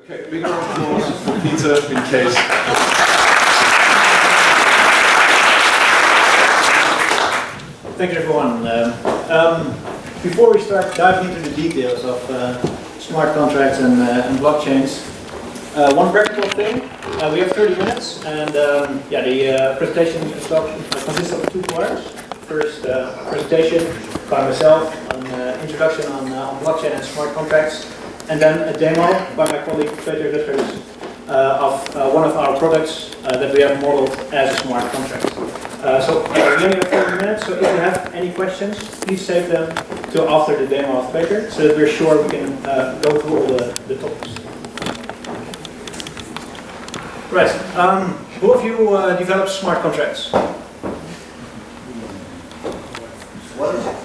Okay, big round of applause for Peter in case. Thank you, everyone. Before we start diving into the details of smart contracts and blockchains, one practical thing. We have 30 minutes, and the presentation consists of two parts. First, presentation by myself on introduction on blockchain and smart contracts, and then a demo by my colleague Peter Rutgers of one of our products that we have modeled as a smart contract. So we only have 30 minutes, so if you have any questions, please save them till after the demo of Peter, so that we're sure we can go through all the topics. Right, who of you developed smart contracts? What is it?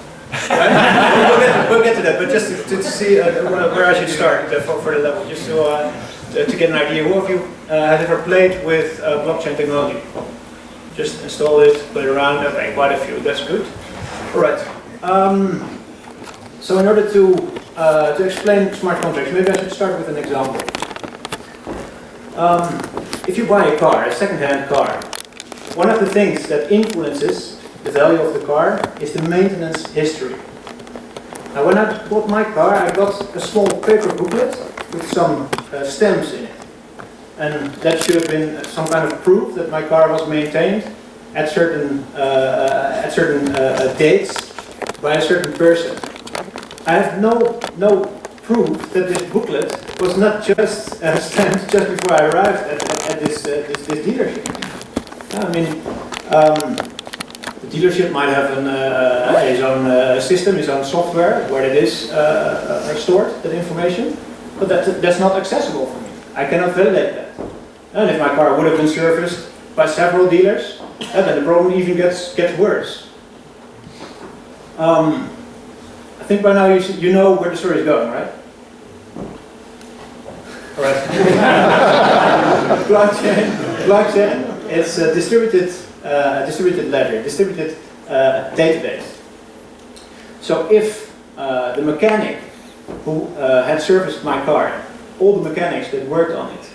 We'll get to that, but just to see where I should start for the level, just to get an idea. Who of you has ever played with blockchain technology? Just install it, play around. Okay, quite a few. That's good. All right. So in order to explain smart contracts, maybe I should start with an example. If you buy a car, a second-hand car, one of the things that influences the value of the car is the maintenance history. Now, when I bought my car, I got a small paper booklet with some stamps in it. And that should have been some kind of proof that my car was maintained at certain dates by a certain person. I have no proof that this booklet was not just stamped just before I arrived at this dealership. I mean, the dealership might have his own system, his own software where it is stored, that information, but that's not accessible for me. I cannot validate that. And if my car would have been serviced by several dealers, then the problem even gets worse. I think by now you know where the story is going, right? All right. Blockchain, it's a distributed ledger, distributed database. So if the mechanic who had serviced my car, all the mechanics that worked on it,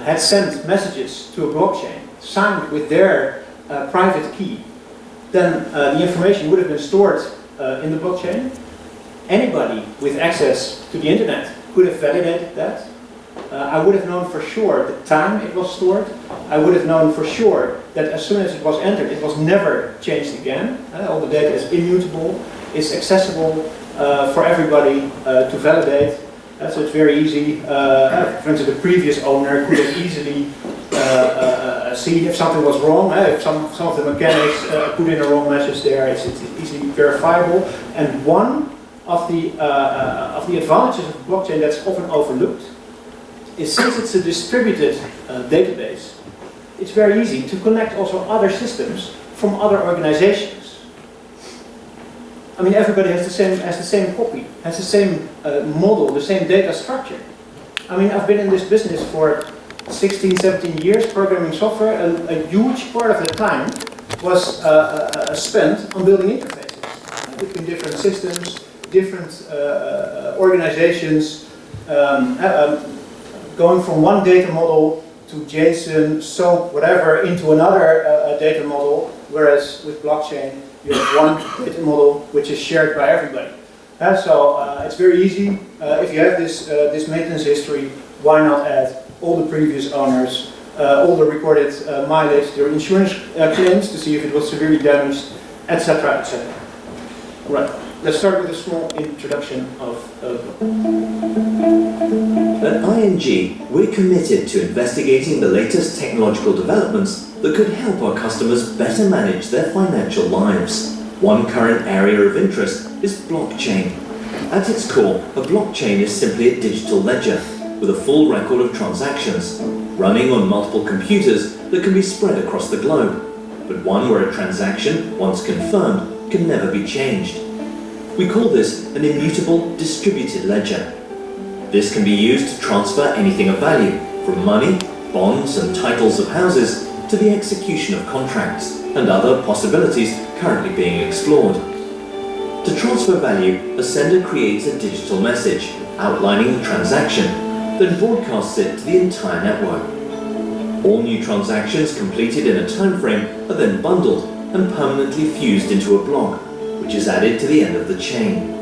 had sent messages to a blockchain signed with their private key, then the information would have been stored in the blockchain. Anybody with access to the internet could have validated that. I would have known for sure the time it was stored. I would have known for sure that as soon as it was entered, it was never changed again. All the data is immutable, it's accessible for everybody to validate. So it's very easy. For instance, the previous owner could have easily seen if something was wrong. If some of the mechanics put in a wrong message there, it's easily verifiable. And one of the advantages of blockchain that's often overlooked is, since it's a distributed database, it's very easy to connect also other systems from other organizations. I mean, everybody has the same copy, has the same model, the same data structure. I mean, I've been in this business for 16, 17 years programming software. A huge part of the time was spent on building interfaces between different systems, different organizations, going from one data model to JSON, SOAP, whatever, into another data model, whereas with blockchain, you have one data model which is shared by everybody. So it's very easy. If you have this maintenance history, why not add all the previous owners, all the recorded mileage, their insurance claims to see if it was severely damaged, etc., etc. Right. Let's start with a small introduction of At ING, we're committed to investigating the latest technological developments that could help our customers better manage their financial lives. One current area of interest is blockchain. At its core, a blockchain is simply a digital ledger with a full record of transactions, running on multiple computers that can be spread across the globe, but one where a transaction, once confirmed, can never be changed. We call this an immutable distributed ledger. This can be used to transfer anything of value, from money, bonds and titles of houses, to the execution of contracts and other possibilities currently being explored. To transfer value, a sender creates a digital message outlining the transaction, then broadcasts it to the entire network. All new transactions completed in a time frame are then bundled and permanently fused into a block, which is added to the end of the chain.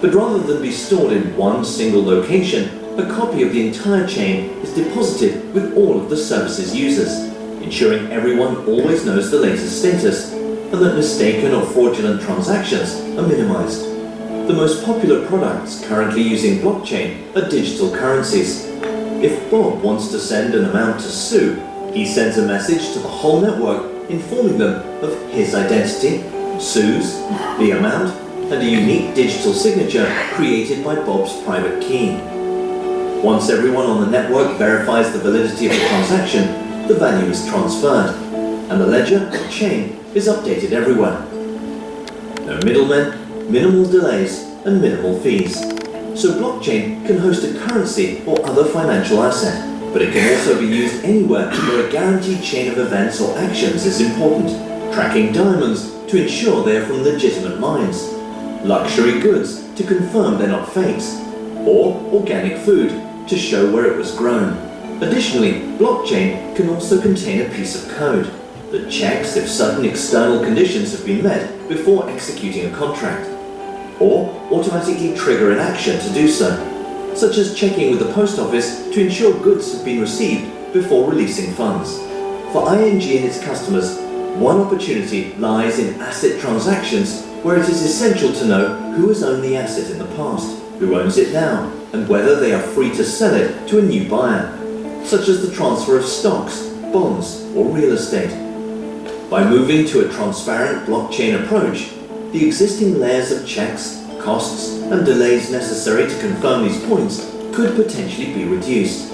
But rather than be stored in one single location, a copy of the entire chain is deposited with all of the service's users, ensuring everyone always knows the latest status and that mistaken or fraudulent transactions are minimized. The most popular products currently using blockchain are digital currencies. If Bob wants to send an amount to Sue, he sends a message to the whole network informing them of his identity, Sue's, the amount, and a unique digital signature created by Bob's private key. Once everyone on the network verifies the validity of the transaction, the value is transferred, and the ledger or chain is updated everywhere. No middlemen, minimal delays, and minimal fees. So blockchain can host a currency or other financial asset, but it can also be used anywhere where a guaranteed chain of events or actions is important, tracking diamonds to ensure they are from legitimate mines, luxury goods to confirm they're not fakes, or organic food to show where it was grown. Additionally, blockchain can also contain a piece of code that checks if certain external conditions have been met before executing a contract, or automatically trigger an action to do so, such as checking with the post office to ensure goods have been received before releasing funds. For ING and its customers, one opportunity lies in asset transactions where it is essential to know who has owned the asset in the past, who owns it now, and whether they are free to sell it to a new buyer, such as the transfer of stocks, bonds, or real estate. By moving to a transparent blockchain approach, the existing layers of checks, costs, and delays necessary to confirm these points could potentially be reduced,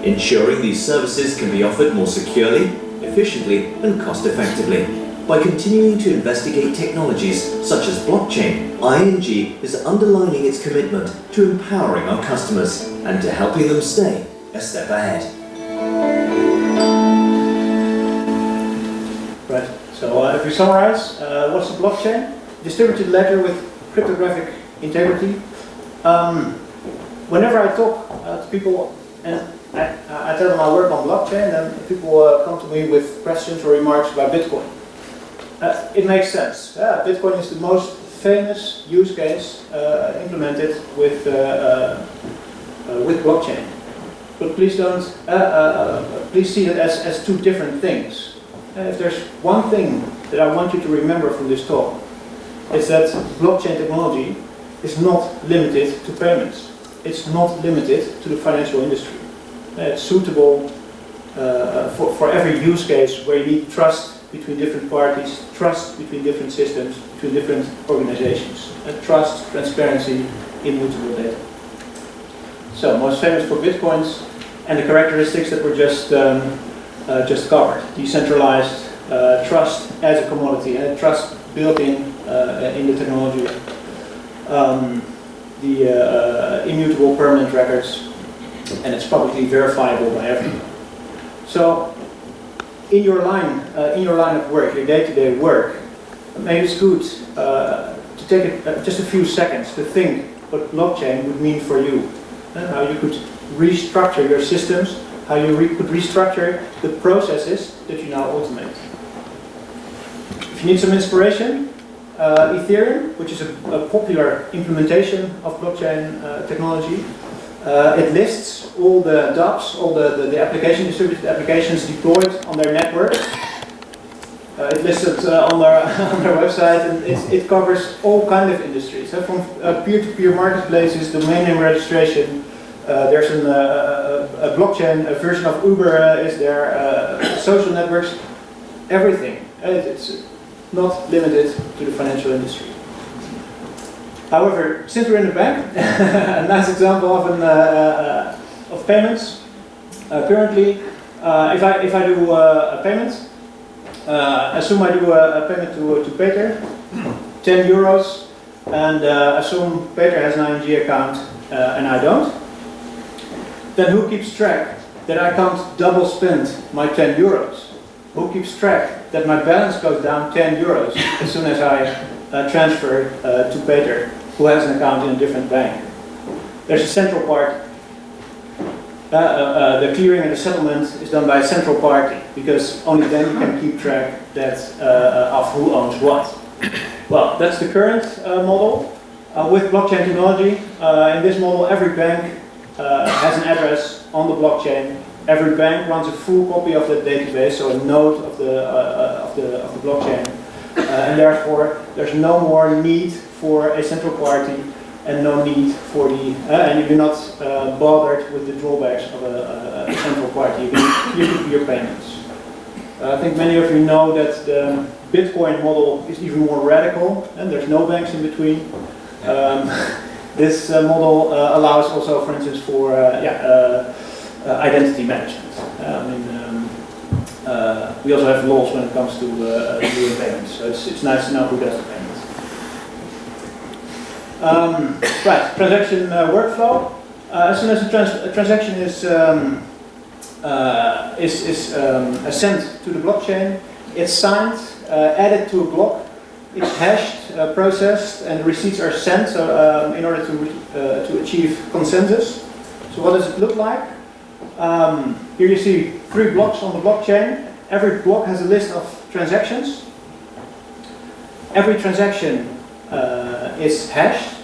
ensuring these services can be offered more securely, efficiently, and cost-effectively. By continuing to investigate technologies such as blockchain, ING is underlining its commitment to empowering our customers and to helping them stay a step ahead. Right, so if we summarize, what's a blockchain? Distributed ledger with cryptographic integrity. Whenever I talk to people and I tell them I work on blockchain, then people come to me with questions or remarks about Bitcoin. It makes sense. Bitcoin is the most famous use case implemented with blockchain. But please don't. Please see it as two different things. If there's one thing that I want you to remember from this talk, it's that blockchain technology is not limited to payments. It's not limited to the financial industry. It's suitable for every use case where you need trust between different parties, trust between different systems, between different organizations, trust, transparency, immutable data. So, most famous for Bitcoins and the characteristics that were just covered. Decentralized, trust as a commodity, and trust built in the technology. The immutable permanent records, and it's publicly verifiable by everyone. So, in your line of work, your day-to-day work, maybe it's good to take just a few seconds to think what blockchain would mean for you, and how you could restructure your systems, how you could restructure the processes that you now automate. If you need some inspiration, Ethereum, which is a popular implementation of blockchain technology, it lists all the dApps, all the distributed applications deployed on their network. It lists it on their website, and it covers all kinds of industries, from peer-to-peer marketplaces, domain name registration. There's a blockchain, a version of Uber is there, social networks, everything. It's not limited to the financial industry. However, since we're in the bank, a nice example of payments. Currently, if I do a payment, assume I do a payment to Peter, 10 euros, and assume Peter has an ING account and I don't. Then who keeps track that I can't double spend my 10 euros? Who keeps track that my balance goes down 10 euros as soon as I transfer to Peter, who has an account in a different bank? There's a central part the clearing and the settlement is done by a central party, because only then you can keep track that, of who owns what. Well, that's the current model. With blockchain technology, in this model, every bank has an address on the blockchain. Every bank runs a full copy of the database, so a node of the blockchain, and therefore there's no more need for a central party and no need for the and you're not bothered with the drawbacks of a central party. You can peer-to-peer payments. I think many of you know that the Bitcoin model is even more radical, and there's no banks in between. This model allows also, for instance, for identity management. We also have laws when it comes to doing payments, so it's nice to know who does the payments. Right, transaction workflow. As soon as a transaction is sent to the blockchain, it's signed, added to a block. It's hashed, processed, and the receipts are sent in order to achieve consensus. So what does it look like? Here you see 3 blocks on the blockchain. Every block has a list of transactions. Every transaction is hashed.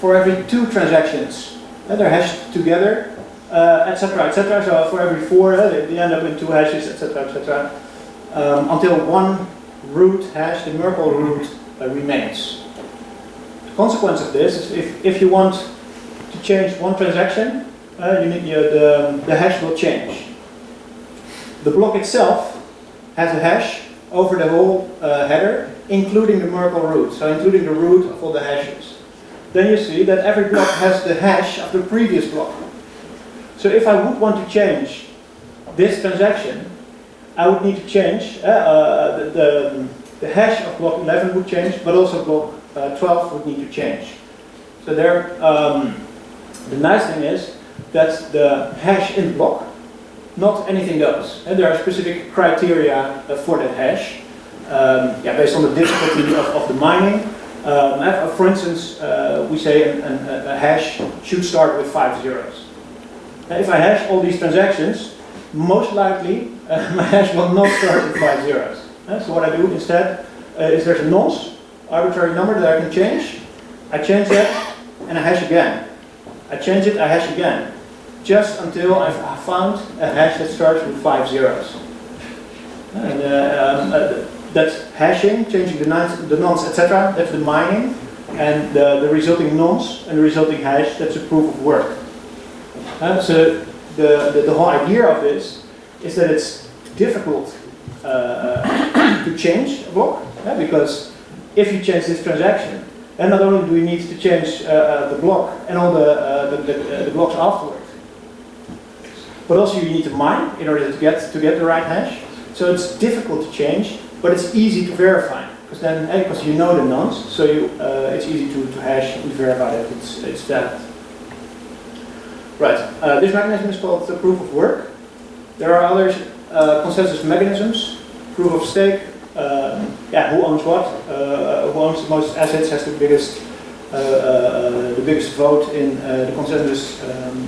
For every 2 transactions, they're hashed together, etc., etc. So for every 4, they end up in 2 hashes, etc., etc. Until one root hash, the Merkle root, remains. The consequence of this is if you want to change one transaction, the hash will change. The block itself has a hash over the whole header, including the Merkle root, so including the root of all the hashes. Then you see that every block has the hash of the previous block. So if I would want to change this transaction, I would need to change, the hash of block 11 would change, but also block 12 would need to change. So there, the nice thing is that the hash in the block, not anything else. And there are specific criteria for that hash, based on the difficulty of the mining. For instance, we say a hash should start with 5 zeros. Now, if I hash all these transactions, most likely my hash will not start with 5 zeros. So what I do instead is there's a nonce, arbitrary number that I can change. I change that and I hash again. I change it, I hash again. Just until I've found a hash that starts with 5 zeros. And that's hashing, changing the nonce, etc. That's the mining, and the resulting nonce and the resulting hash. That's a proof of work. So the whole idea of this is that it's difficult to change a block, because if you change this transaction, then not only do we need to change the block and all the blocks afterwards, but also you need to mine in order to get the right hash. So it's difficult to change, but it's easy to verify, because you know the nonce, so it's easy to hash and verify that it's valid. Right, this mechanism is called the proof of work. There are other consensus mechanisms. Proof of stake, who owns what, who owns the most assets has the biggest vote in the consensus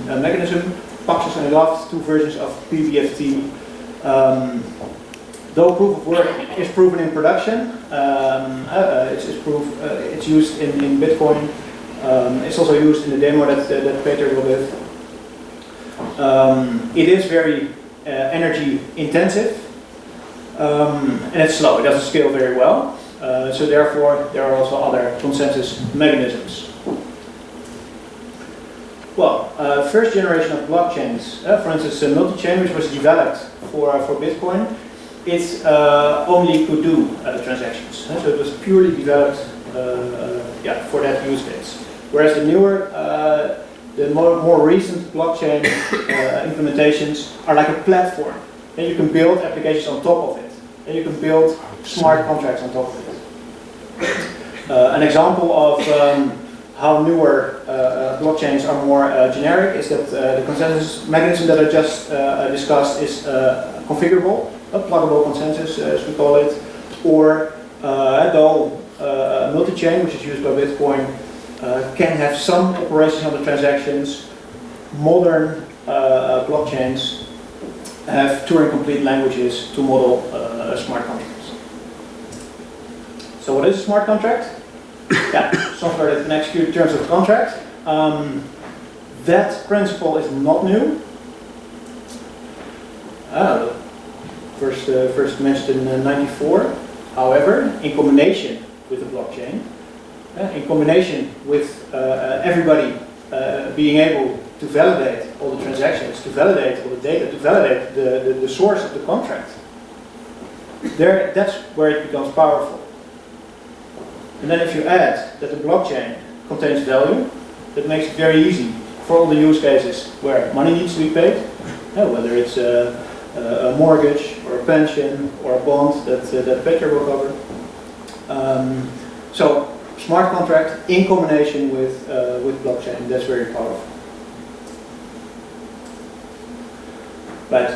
mechanism. Paxos and Loft, 2 versions of PBFT. Though proof of work is proven in production, it's used in Bitcoin. It's also used in the demo that Peter will give. It is very energy intensive, and it's slow. It doesn't scale very well. So therefore, there are also other consensus mechanisms. Well, first generation of blockchains, for instance, multi-chain, which was developed for Bitcoin, it only could do transactions. So it was purely developed for that use case. Whereas the newer, the more recent blockchain implementations are like a platform. And you can build applications on top of it. And you can build smart contracts on top of it. An example of how newer blockchains are more generic is that the consensus mechanism that I just discussed is configurable, a pluggable consensus as we call it, or though multi-chain, which is used by Bitcoin, can have some operations on the transactions. Modern blockchains have Turing-complete languages to model smart contracts. So what is a smart contract? Yeah, software that can execute terms of the contract. That principle is not new. First mentioned in '94. However, in combination with the blockchain, in combination with everybody being able to validate all the transactions, to validate all the data, to validate the source of the contract, that's where it becomes powerful. And then if you add that the blockchain contains value, that makes it very easy for all the use cases where money needs to be paid, whether it's a mortgage or a pension or a bond that Peter will cover. So smart contract in combination with blockchain, that's very powerful. Right.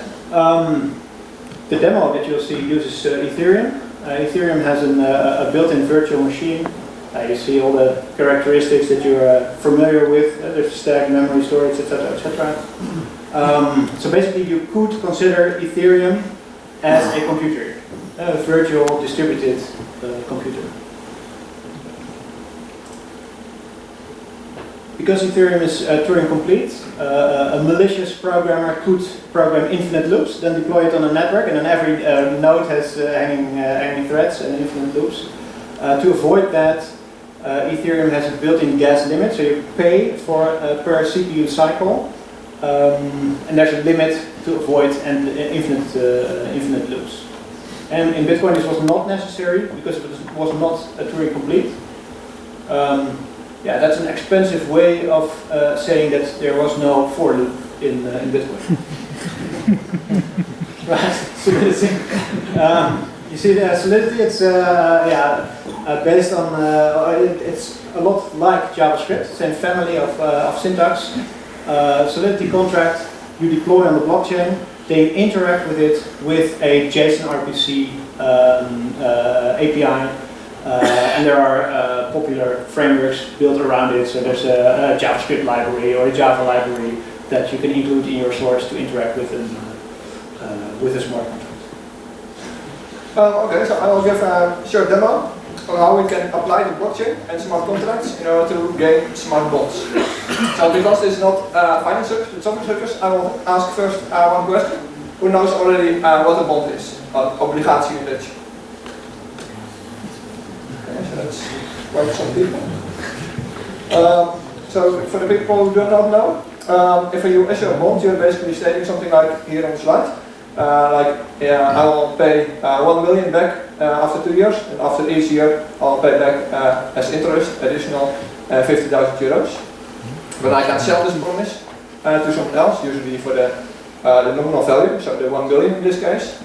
The demo that you'll see uses Ethereum. Ethereum has a built-in virtual machine. You see all the characteristics that you're familiar with. There's stack, memory, storage, etc., etc. So basically, you could consider Ethereum as a computer, a virtual distributed computer. Because Ethereum is Turing complete, a malicious programmer could program infinite loops, then deploy it on a network, and then every node has hanging threads and infinite loops. To avoid that, Ethereum has a built-in gas limit, so you pay for per CPU cycle, and there's a limit to avoid infinite loops. And in Bitcoin this was not necessary because it was not a Turing complete. Yeah, that's an expensive way of saying that there was no for loop in Bitcoin. Right, Solidity. You see the Solidity, it's based on, it's a lot like JavaScript, same family of syntax. Solidity contract, you deploy on the blockchain, they interact with it with a JSON RPC API. And there are popular frameworks built around it. So there's a JavaScript library or a Java library that you can include in your source to interact with a smart contract. Okay, so I will give a short demo on how we can apply the blockchain and smart contracts in order to gain smart bonds. So because this is not finance circus, but software circus, I will ask first one question. Who knows already what a bond is? Obligatie in Dutch. So that's quite some people. So for the people who do not know, if you issue a bond, you're basically stating something like here on the slide. I will pay 1 million back after 2 years, and after each year I'll pay back as interest additional 50,000 euros. But I can sell this promise to someone else, usually for the nominal value, so the 1 billion in this case,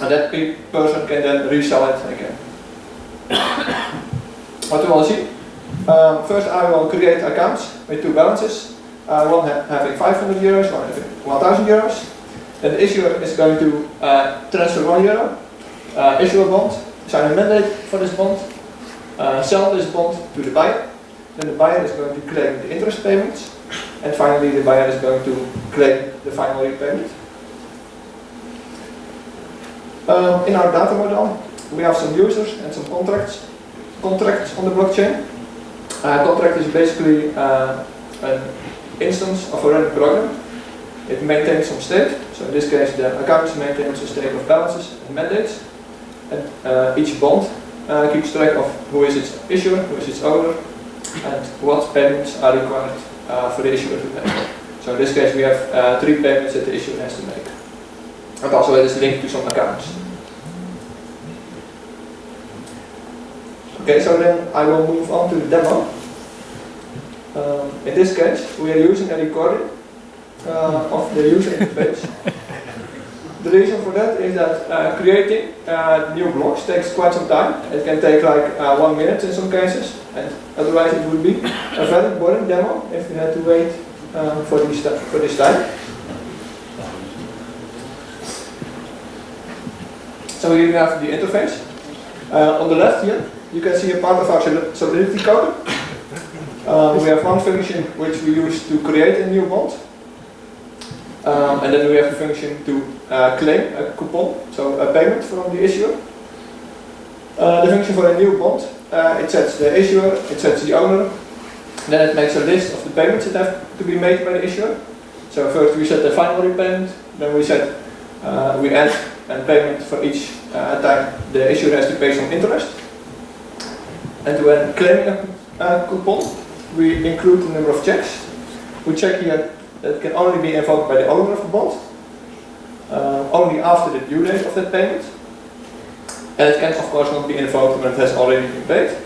and that person can then resell it again. What we will see? First I will create accounts with two balances, one having 500 euros, one having 1,000 euros. Then the issuer is going to transfer €1, issue a bond, sign a mandate for this bond, sell this bond to the buyer. Then the buyer is going to claim the interest payments, and finally the buyer is going to claim the final repayment. In our data model, we have some users and some contracts on the blockchain. Contract is basically an instance of a running program. It maintains some state, so in this case the account maintains a state of balances and mandates, and each bond keeps track of who is its issuer, who is its owner, and what payments are required for the issuer to make. So in this case we have 3 payments that the issuer has to make. And also it is linked to some accounts. Okay, so then I will move on to the demo. In this case we are using a recording of the user interface. The reason for that is that creating new blocks takes quite some time. It can take like 1 minute in some cases, and otherwise it would be a very boring demo if we had to wait for this time. So here we have the interface. On the left here you can see a part of our Solidity code. We have one function which we use to create a new bond. And then we have the function to claim a coupon, so a payment from the issuer. The function for a new bond, it sets the issuer, it sets the owner, then it makes a list of the payments that have to be made by the issuer. So first we set the final repayment, then we add a payment for each time the issuer has to pay some interest. And when claiming a coupon, we include the number of checks. We check here that it can only be invoked by the owner of the bond, only after the due date of that payment. And it can of course not be invoked when it has already been paid.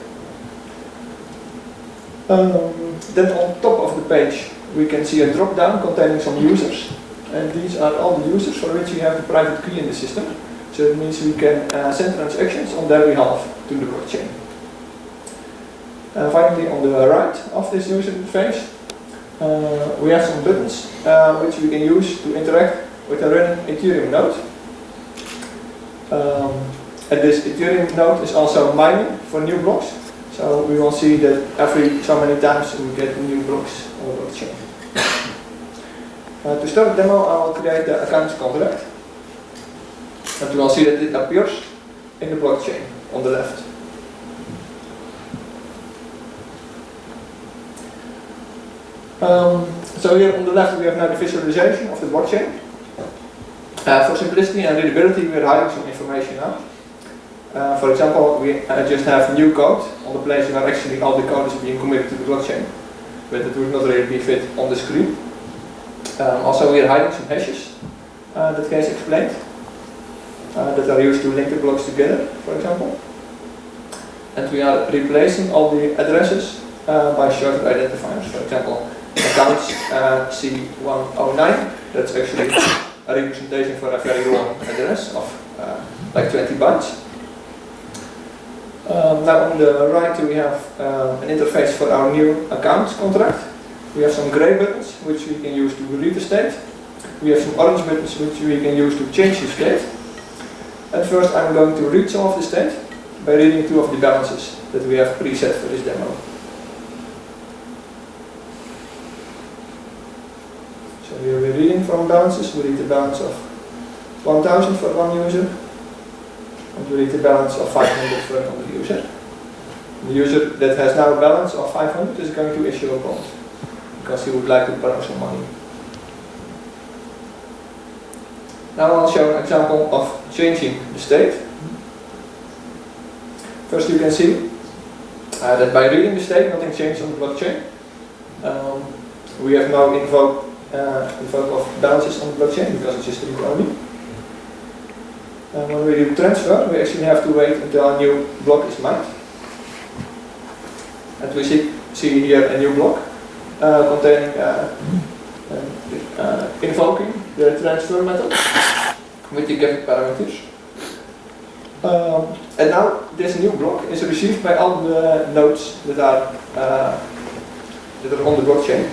Then on top of the page we can see a drop down containing some users. And these are all the users for which we have the private key in the system. So it means we can send transactions on their behalf to the blockchain. Finally, on the right of this user interface, we have some buttons which we can use to interact with a running Ethereum node. And this Ethereum node is also mining for new blocks. So we will see that every so many times we get new blocks on the blockchain. To start the demo, I will create the accounts contract. And we will see that it appears in the blockchain on the left. So here on the left we have now the visualization of the blockchain. For simplicity and readability we are hiding some information now. For example, we just have new code on the place where actually all the code is being committed to the blockchain, but it would not really be fit on the screen. Also we are hiding some hashes that Kees explained, that are used to link the blocks together, for example. And we are replacing all the addresses by shorter identifiers. For example, accounts C109, that's actually a representation for a very long address of like 20 bytes. Now on the right we have an interface for our new accounts contract. We have some grey buttons which we can use to read the state. We have some orange buttons which we can use to change the state. And first I'm going to read some of the state by reading two of the balances that we have preset for this demo. So here we're reading from balances. We read the balance of 1000 for one user. And we read the balance of 500 for another user. The user that has now a balance of 500 is going to issue a bond because he would like to borrow some money. Now I'll show an example of changing the state. First you can see that by reading the state nothing changed on the blockchain. We have now invoke of balances on the blockchain because it's just read only. When we do transfer, we actually have to wait until a new block is mined. And we see here a new block containing invoking the transfer method with the given parameters. And now this new block is received by all the nodes that are on the blockchain.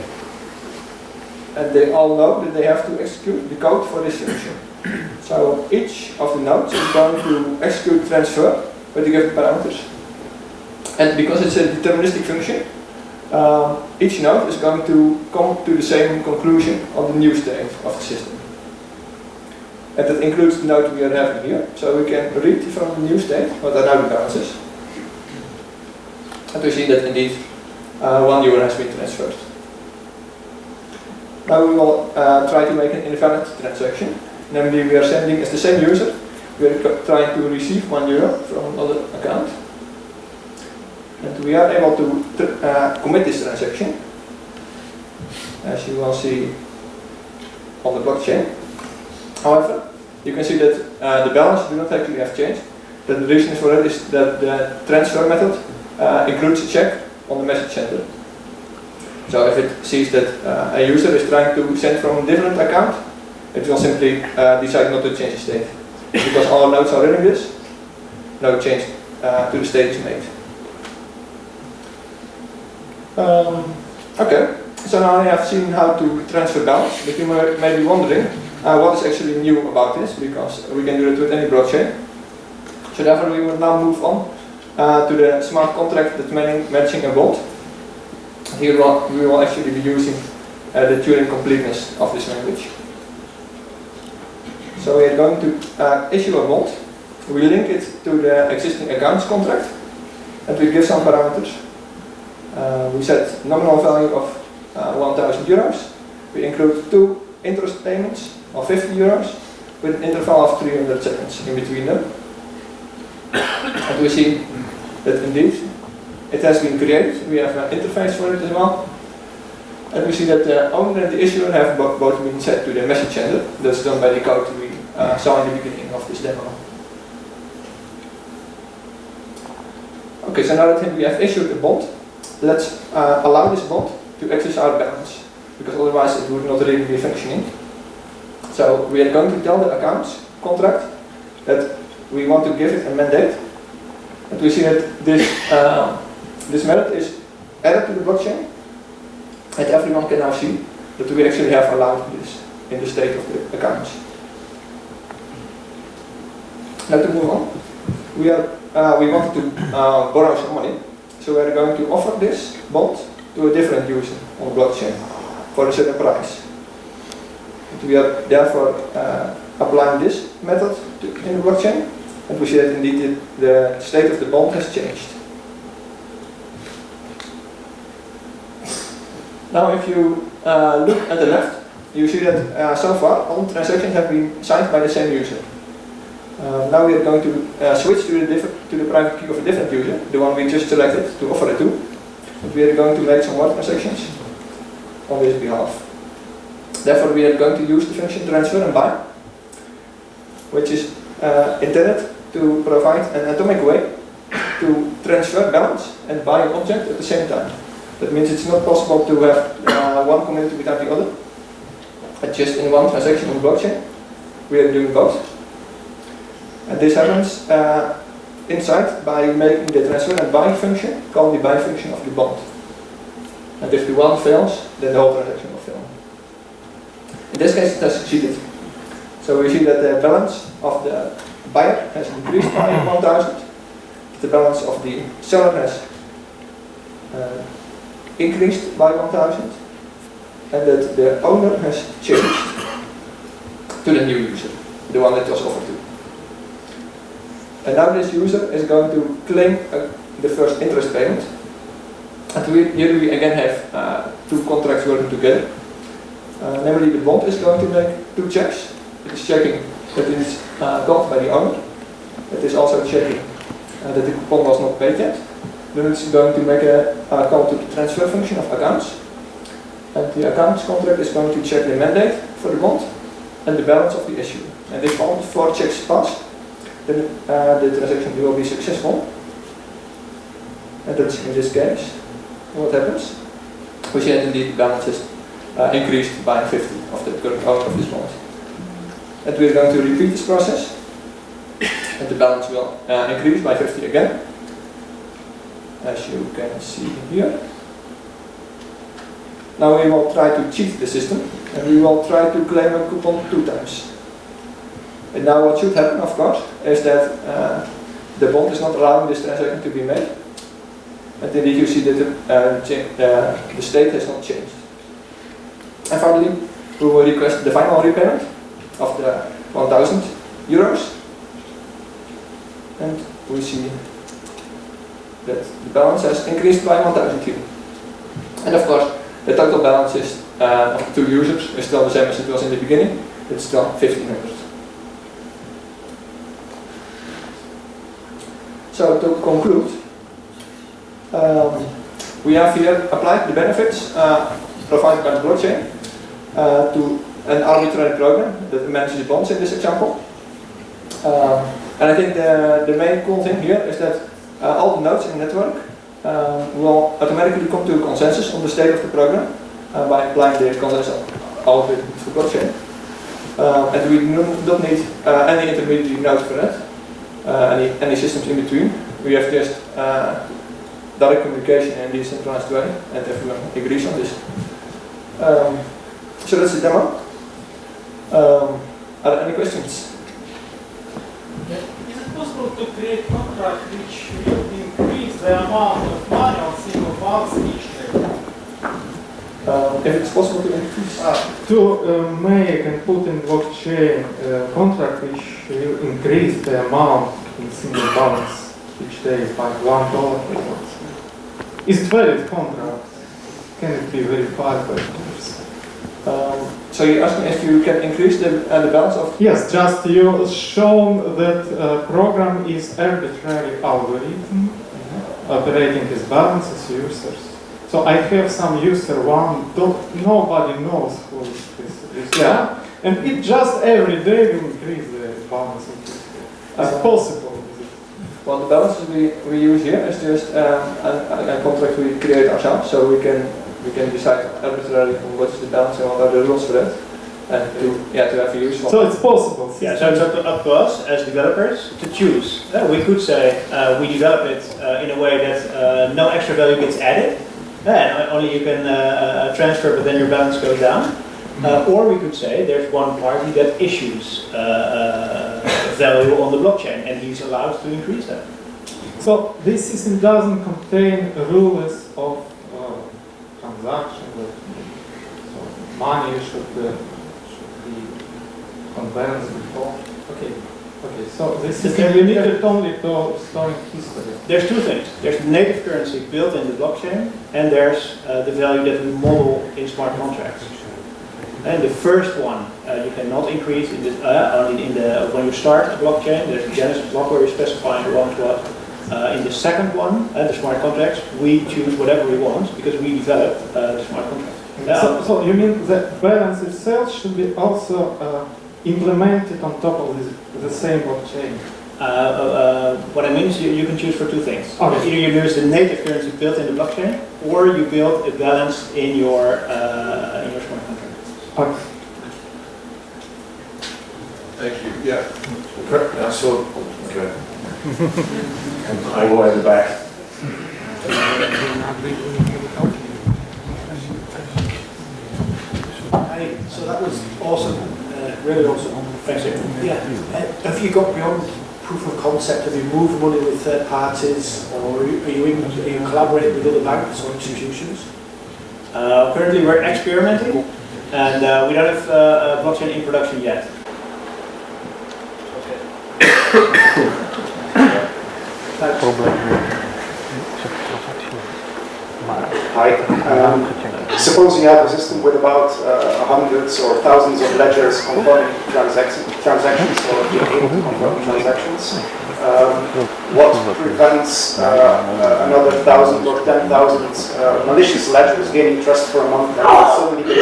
And they all know that they have to execute the code for this function. So each of the nodes is going to execute transfer with the given parameters. And because it's a deterministic function, each node is going to come to the same conclusion on the new state of the system. And that includes the node we are having here. So we can read from the new state what are now the balances. And we see that indeed one euro has been transferred. Now we will try to make an invalid transaction. Namely, we are sending as the same user, we are trying to receive 1 euro from another account. And we are able to commit this transaction, as you will see on the blockchain. However, you can see that the balance do not actually have changed. The reason for it is that the transfer method includes a check on the message sender. So if it sees that a user is trying to send from a different account, it will simply decide not to change the state. Because all nodes are running this, no change to the state is made. Okay, so now I have seen how to transfer balance, but you may be wondering what is actually new about this, because we can do it with any blockchain. So therefore we will now move on to the smart contract that's managing a bond. Here we will actually be using the Turing completeness of this language. So we are going to issue a bond. We link it to the existing accounts contract, and we give some parameters. We set nominal value of 1,000 euros. We include 2 interest payments of 50 euros with an interval of 300 seconds in between them. And we see that indeed it has been created. We have an interface for it as well. And we see that the owner and the issuer have both been set to the message sender. That's done by the code we saw in the beginning of this demo. Okay, so now that we have issued a bond, let's allow this bond to access our balance, because otherwise it would not really be functioning. So we are going to tell the accounts contract that we want to give it a mandate, and we see that this method is added to the blockchain, and everyone can now see that we actually have allowed this in the state of the accounts. Now to move on, we wanted to borrow some money, so we are going to offer this bond to a different user on the blockchain for a certain price. And we are therefore applying this method in the blockchain, and we see that indeed the state of the bond has changed. Now if you look at the left, you see that so far all transactions have been signed by the same user. Now we are going to switch to the private key of a different user, the one we just selected to offer it to. And we are going to make some more transactions on his behalf. Therefore we are going to use the function transfer and buy, which is intended to provide an atomic way to transfer balance and buy an object at the same time. That means it's not possible to have one community without the other. But just in one transaction on the blockchain, we are doing both. And this happens inside by making the transfer and buy function called the buy function of the bond. And if the one fails, then the whole transaction will fail. In this case it has succeeded. So we see that the balance of the buyer has increased by 1,000. The balance of the seller has increased by 1,000. And that the owner has changed to the new user, the one that was offered to. And now this user is going to claim the first interest payment. And here we again have 2 contracts working together. Namely, the bond is going to make 2 checks. It is checking that it is got by the owner. It is also checking that the coupon was not paid yet. Then it's going to make a call to the transfer function of accounts. And the accounts contract is going to check the mandate for the bond and the balance of the issue. And if all 4 checks pass, then the transaction will be successful. And that's in this case what happens. We see that indeed the balance is increased by 50 of the current owner of this bond. And we're going to repeat this process. And the balance will increase by 50 again, as you can see here. Now we will try to cheat the system, and we will try to claim a coupon 2 times. And now what should happen, of course, is that the bond is not allowing this transaction to be made. And indeed you see that the state has not changed. And finally, we will request the final repayment of the 1,000 euros. And we see that the balance has increased by 1,000 euros. And of course, the total balance is, of the 2 users is still the same as it was in the beginning. It's still 1,500. So to conclude, we have here applied the benefits provided by the blockchain to an arbitrary program that manages bonds in this example. And I think the main cool thing here is that all the nodes in the network will automatically come to a consensus on the state of the program by applying the consensus algorithm for blockchain. And we don't need any intermediary nodes for that, any systems in between. We have just direct communication in a decentralized way, and everyone agrees on this. So that's the demo. Are there any questions? Is it possible to create contract which will increase the amount of money on single bucks each day? if it's possible to increase. To make and put in blockchain contract which will increase the amount in single balance each day by $1. Is it valid contract? Can it be verified by others? So you're asking if you can increase the balance of... Yes, just you shown that program is arbitrary algorithm operating as balances users. So I have some user one, nobody knows who is this Yeah. one, and it just every day will increase the balance of this. Is it possible? Well, the balances we use here is just a contract we create ourselves, so we can decide arbitrarily what is the balance and what are the rules for that, and to have a useful. So it's possible. Yeah, so it's up to us as developers to choose. We could say we develop it in a way that no extra value gets added, and only you can transfer, but then your balance goes down. Or we could say there's one party that issues value on the blockchain, and he's allowed to increase that. So this system doesn't contain rules of transaction. So money should be conveyanced before. Okay. So this is limited only to storing history. There's two things. There's native currency built in the blockchain, and there's the value that we model in smart contracts. And the first one you cannot increase in only when you start a blockchain. There's a Genesis block where you specify who owns what. In the second one, the smart contracts, we choose whatever we want because we develop the smart contract. So you mean the balance itself should be also implemented on top of the same blockchain? What I mean is you can choose for two things. Okay. Either you use the native currency built in the blockchain, or you build a balance in your smart contract. Okay. Thank you. Yeah. So, okay. All the way in the back. So that was awesome, really awesome. Thanks, Jim. Yeah. Have you got beyond proof of concept? Have you moved money with third parties, or are you collaborating with other banks or institutions? Currently, we're experimenting, and we don't have blockchain in production yet. Hi. Suppose you have a system with about hundreds or thousands of ledgers confirming transactions or being able to confirm transactions. What prevents another 1,000 or 10,000 malicious ledgers gaining trust for a month and suddenly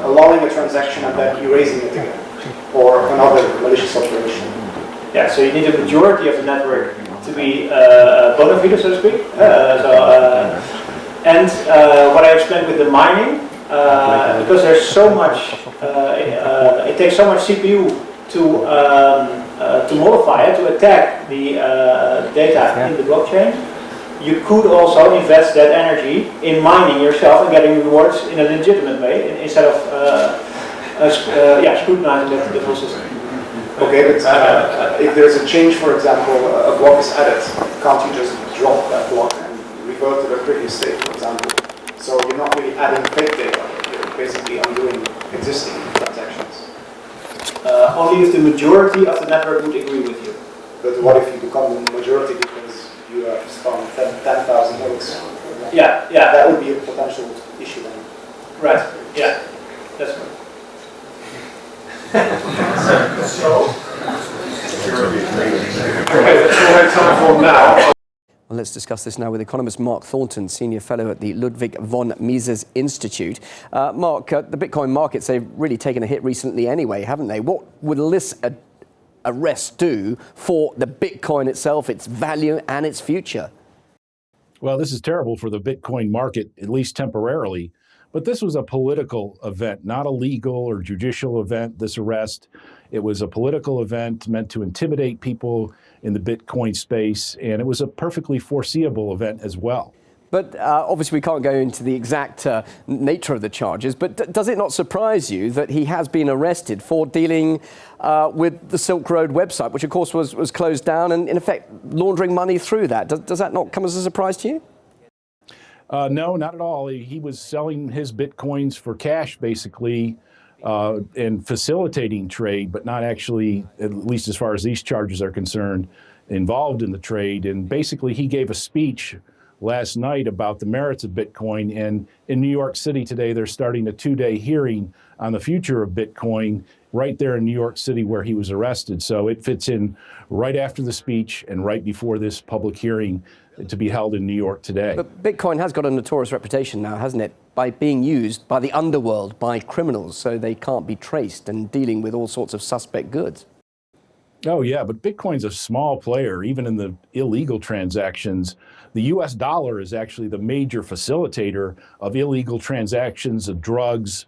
allowing a transaction and then erasing it again, or another malicious operation? Yeah, so you need a majority of the network to be bona fide, so to speak. What I explained with the mining, because there's so much, it takes so much CPU to modify it, to attack the data in the blockchain. You could also invest that energy in mining yourself and getting rewards in a legitimate way instead of scrutinizing the whole system. Okay, but if there's a change, for example, a block is added, can't you just drop that block and revert to the previous state, for example? So you're not really adding fake data, you're basically undoing existing transactions. Only if the majority of the network would agree with you. But what if you become the majority because you have spun 10,000 nodes? Yeah. That would be a potential issue then. Right, yeah, that's right. Okay, that's all we have time for now. Well, let's discuss this now with economist Mark Thornton, Senior Fellow at the Ludwig von Mises Institute. Mark, the Bitcoin markets, they've really taken a hit recently anyway, haven't they? What would this arrest do for the Bitcoin itself, its value and its future? Well, this is terrible for the Bitcoin market, at least temporarily. But this was a political event, not a legal or judicial event, this arrest. It was a political event meant to intimidate people in the Bitcoin space, and it was a perfectly foreseeable event as well. But obviously we can't go into the exact nature of the charges, but does it not surprise you that he has been arrested for dealing with the Silk Road website, which of course was closed down, and in effect laundering money through that? Does that not come as a surprise to you? No, not at all. He was selling his Bitcoins for cash, basically, and facilitating trade, but not actually, at least as far as these charges are concerned, involved in the trade. And basically, he gave a speech last night about the merits of Bitcoin. And in New York City today, they're starting a 2-day hearing on the future of Bitcoin right there in New York City where he was arrested. So it fits in right after the speech and right before this public hearing to be held in New York today. But Bitcoin has got a notorious reputation now, hasn't it? By being used by the underworld, by criminals, so they can't be traced, and dealing with all sorts of suspect goods. Oh, yeah, but Bitcoin's a small player, even in the illegal transactions. The US dollar is actually the major facilitator of illegal transactions of drugs,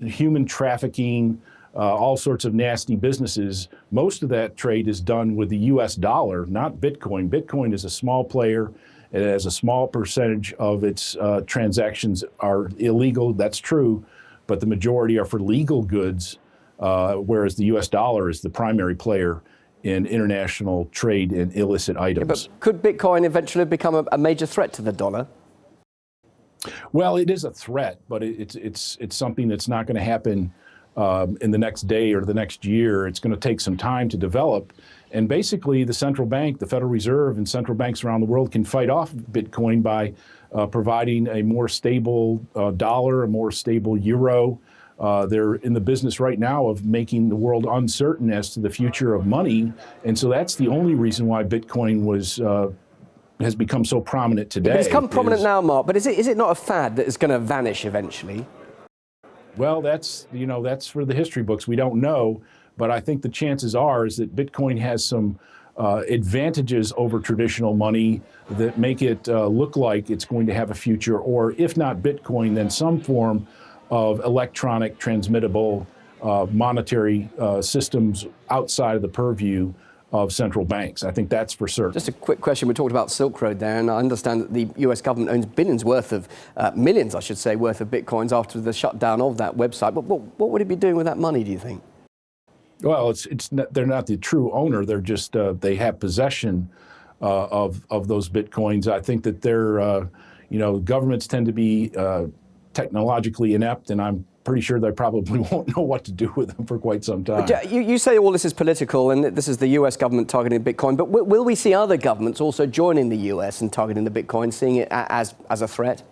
human trafficking, all sorts of nasty businesses. Most of that trade is done with the US dollar, not Bitcoin. Bitcoin is a small player. It has a small percentage of its transactions are illegal, that's true, but the majority are for legal goods. Whereas the US dollar is the primary player in international trade in illicit items. Yeah, but could Bitcoin eventually become a major threat to the dollar? Well, it is a threat, but it's something that's not going to happen in the next day or the next year. It's going to take some time to develop. And basically, the central bank, the Federal Reserve, and central banks around the world can fight off Bitcoin by providing a more stable dollar, a more stable euro. They're in the business right now of making the world uncertain as to the future of money. And so that's the only reason why Bitcoin has become so prominent today. But it's become prominent now, Mark, but is it not a fad that is going to vanish eventually? Well, that's for the history books. We don't know, but I think the chances are is that Bitcoin has some advantages over traditional money that make it look like it's going to have a future, or if not Bitcoin, then some form of electronic transmittable monetary systems outside of the purview of central banks. I think that's for certain. Just a quick question. We talked about Silk Road there, and I understand that the US government owns billions worth of, millions, I should say, worth of Bitcoins after the shutdown of that website. But what would it be doing with that money, do you think? Well, they're not the true owner. They're just, they have possession of those Bitcoins. I think that they're, governments tend to be technologically inept, and I'm pretty sure they probably won't know what to do with them for quite some time. You say all this is political and this is the US government targeting Bitcoin, but will we see other governments also joining the US and targeting the Bitcoin, seeing it as a threat?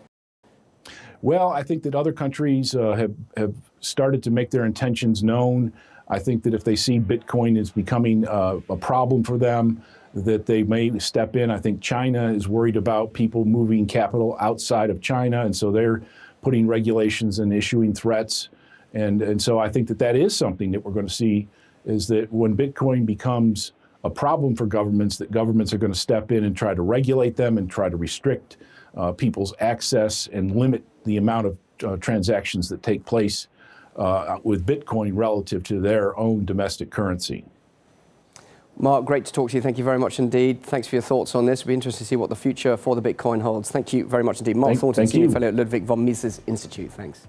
Well, I think that other countries have started to make their intentions known. I think that if they see Bitcoin is becoming a problem for them, that they may step in. I think China is worried about people moving capital outside of China, and so they're putting regulations and issuing threats. And so I think that is something that we're going to see, is that when Bitcoin becomes a problem for governments, that governments are going to step in and try to regulate them and try to restrict people's access and limit the amount of transactions that take place with Bitcoin relative to their own domestic currency. Mark, great to talk to you. Thank you very much indeed. Thanks for your thoughts on this. It'll be interesting to see what the future for the Bitcoin holds. Thank you very much indeed. Mark Thornton, Senior Fellow at Ludwig von Mises Institute. Thanks.